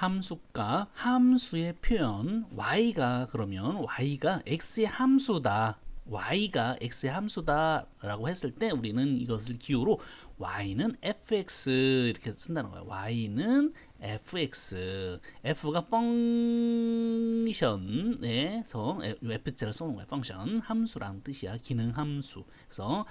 함수값, 함수의 표현 y가 그러면 y가 x의 함수다. y가 x의 함수다 라고 했을 때 우리는 이것을 기호로 y는 fx 이렇게 쓴다는 거예요. y는 fx, f가 펑션에서 f자를 써놓은 거예요. 펑션, 함수라는 뜻이야. 기능 함수. 그래서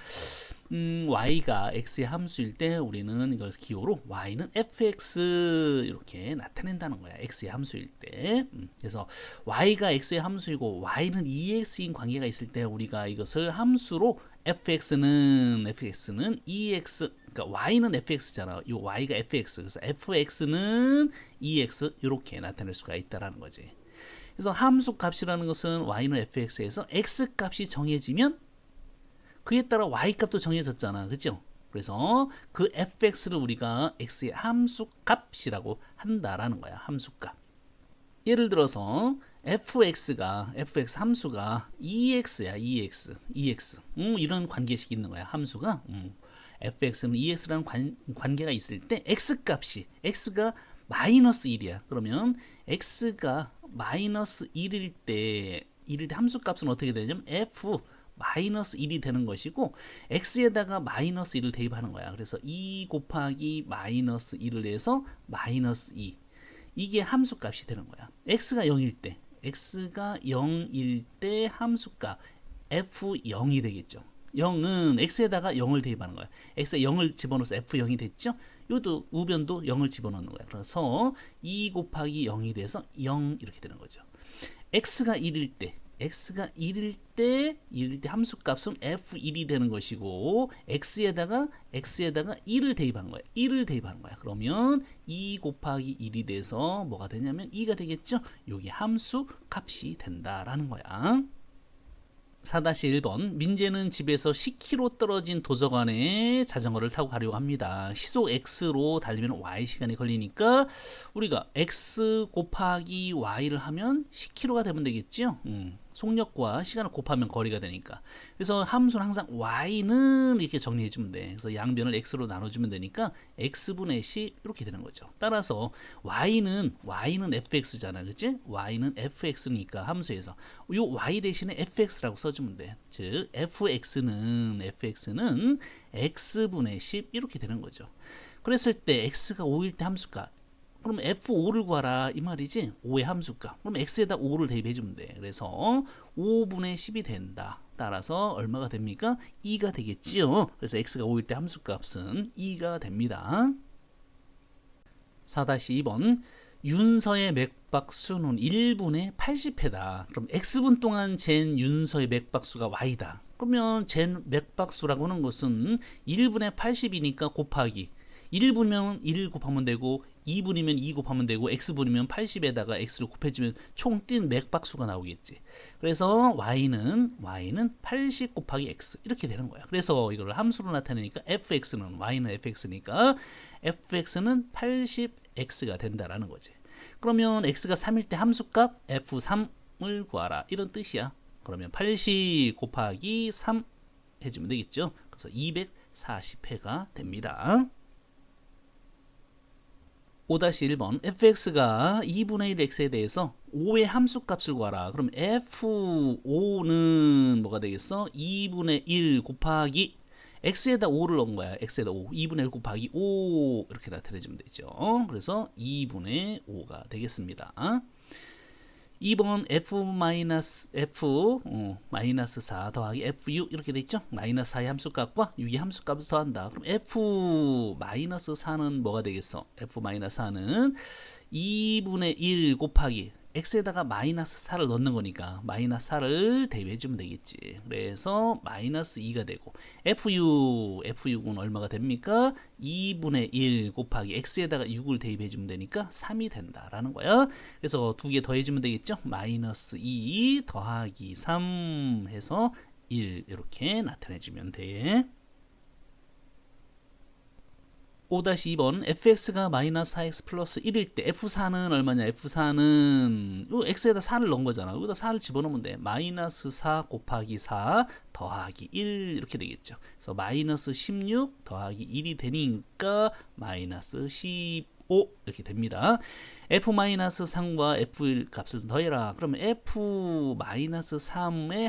y가 x의 함수일 때 우리는 이걸 기호로 y는 fx 이렇게 나타낸다는 거야. x의 함수일 때. 그래서 y가 x의 함수이고 y는 ex인 관계가 있을 때 우리가 이것을 함수로 fx는 ex, 그러니까 y는 fx잖아. 이 y가 fx, 그래서 fx는 ex 이렇게 나타낼 수가 있다라는 거지. 그래서 함수 값이라는 것은 y는 fx에서 x 값이 정해지면 그에 따라 y 값도 정해졌잖아, 그죠? 그래서 그 fx를 우리가 x의 함수 값이라고 한다라는 거야. 함수 값. 예를 들어서 fx 함수가 ex야, ex. 이런 관계식이 있는 거야. 함수가 fx는 ex라는 관계가 있을 때 x가 마이너스 1이야. 그러면 x가 마이너스 1일 때 함수 값은 어떻게 되냐면 f 마이너스 1이 되는 것이고 x에다가 마이너스 1을 대입하는 거야. 그래서 2 곱하기 마이너스 1을 해서 마이너스 2. 이게 함수 값이 되는 거야. x가 0일 때 함수값 f0이 되겠죠. 0은 x에다가 0을 대입하는 거야. x에 0을 집어넣어서 f0이 됐죠. 이것도 우변도 0을 집어넣는 거야. 그래서 2 곱하기 0이 돼서 0 이렇게 되는 거죠. x가 1일 때 함수값은 f1이 되는 것이고 x에다가 1을 대입한 거야. 그러면 2 곱하기 1이 돼서 뭐가 되냐면 2가 되겠죠. 여기 함수 값이 된다라는 거야. 4-1번 민재는 집에서 10km 떨어진 도서관에 자전거를 타고 가려고 합니다. 시속 x로 달리면 y시간이 걸리니까 우리가 x 곱하기 y를 하면 10km가 되면 되겠죠. 속력과 시간을 곱하면 거리가 되니까. 그래서 함수는 항상 y는 이렇게 정리해주면 돼. 그래서 양변을 x로 나눠주면 되니까 x분의 10 이렇게 되는 거죠. 따라서 y는 fx잖아, 그치? y는 fx니까 함수에서 요 y 대신에 fx라고 써주면 돼. 즉 fx는 x분의 10 이렇게 되는 거죠. 그랬을 때 x가 5일 때 함수값, 그럼 f5를 구하라 이 말이지. 5의 함수값. 그럼 x에다 5를 대입해 주면 돼. 그래서 5분의 10이 된다. 따라서 얼마가 됩니까? 2가 되겠지요. 그래서 x가 5일 때 함수값은 2가 됩니다. 4-2번 윤서의 맥박수는 1분의 80회다. 그럼 x분 동안 잰 윤서의 맥박수가 y다. 그러면 잰 맥박수라고 하는 것은 1분의 80이니까 곱하기 1분이면 1 곱하면 되고 2분이면 2 곱하면 되고 x분이면 80에다가 x를 곱해주면 총 뛴 맥박수가 나오겠지. 그래서 y는 80 곱하기 x 이렇게 되는 거야. 그래서 이걸 함수로 나타내니까 fx는 y는 fx니까 fx는 80x가 된다라는 거지. 그러면 x가 3일 때 함수값 f3을 구하라 이런 뜻이야. 그러면 80 곱하기 3 해주면 되겠죠. 그래서 240회가 됩니다. 5-1번 fx가 2분의 1 x에 대해서 5의 함수값을 구하라. 그럼 f5는 뭐가 되겠어? 2분의 1 곱하기 x에다 5를 넣은 거야. x에다 5. 2분의 1 곱하기 5 이렇게 나타내주면 되죠. 그래서 2분의 5가 되겠습니다. 2번 f-4 더하기 f6 이렇게 되어 있죠. 마이너스 4의 함수값과 6의 함수값을 더한다. 그럼 f-4는 뭐가 되겠어? f-4는 2분의 1 곱하기 x에다가 마이너스 4를 넣는 거니까 마이너스 4를 대입해 주면 되겠지. 그래서 마이너스 2가 되고 f6은 얼마가 됩니까? 2분의 1 곱하기 x에다가 6을 대입해 주면 되니까 3이 된다라는 거야. 그래서 두 개 더해 주면 되겠죠. 마이너스 2 더하기 3 해서 1 이렇게 나타내 주면 돼. 5-2번 fx가 마이너스 4x 플러스 1일 때 f4는 얼마냐? f4는 요 x에다 4를 넣은 거잖아. 여기다 4를 집어넣으면 돼. 마이너스 4 곱하기 4 더하기 1 이렇게 되겠죠. 그래서 마이너스 16 더하기 1이 되니까 마이너스 15 이렇게 됩니다. f-3과 f1 값을 더해라. 그러면 f-3의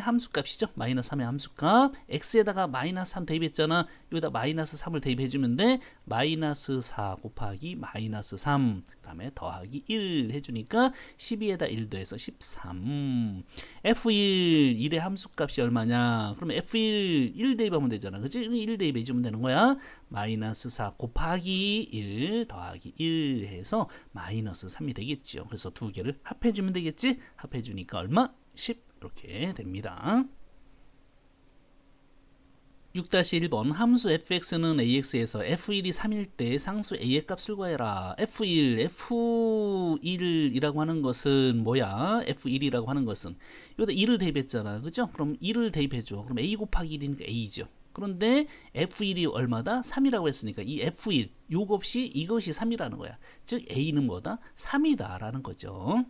함수값이죠. 마이너스 3의 함수값. x에다가 마이너스 3 대입했잖아. 여기다 마이너스 3을 대입해주면 돼. 마이너스 4 곱하기 마이너스 3. 그 다음에 더하기 1 해주니까 12에다 1 더해서 13. f1, 1의 함수값이 얼마냐? 그러면 f1, 1 대입하면 되잖아. 그치? 1 대입해주면 되는 거야. 마이너스 4 곱하기 1 더하기 1 해서 마이너스 3이 되겠죠. 그래서 두 개를 합해주면 되겠지? 합해주니까 얼마? 10 이렇게 됩니다. 6-1번 함수 fx는 ax에서 f1이 3일 때 상수 a의 값을 구해라. f1, f1이라고 하는 것은 뭐야? f1이라고 하는 것은 여기다 1을 대입했잖아. 그죠? 그럼 1을 대입해줘. 그럼 a 곱하기 1이니까 a죠. 그런데 f1이 얼마다? 3이라고 했으니까 이 f1 요것이 이것이 3이라는 거야. 즉 a는 뭐다? 3이다 라는 거죠.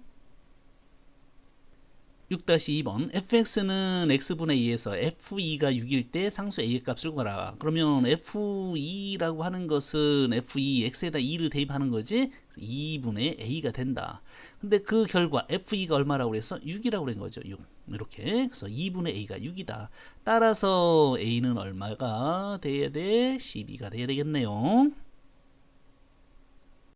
6-2번 fx는 x분의 2에서 f2가 6일 때 상수 a의 값을 구하라. 그러면 f2라고 하는 것은 f2 x에다 2를 대입하는 거지. 2분의 a가 된다. 근데 그 결과 f2가 얼마라고 그래서 6이라고 그런 거죠. 6 이렇게. 그래서 2분의 a가 6이다. 따라서 a는 얼마가 돼야 돼? 12가 돼야 되겠네요.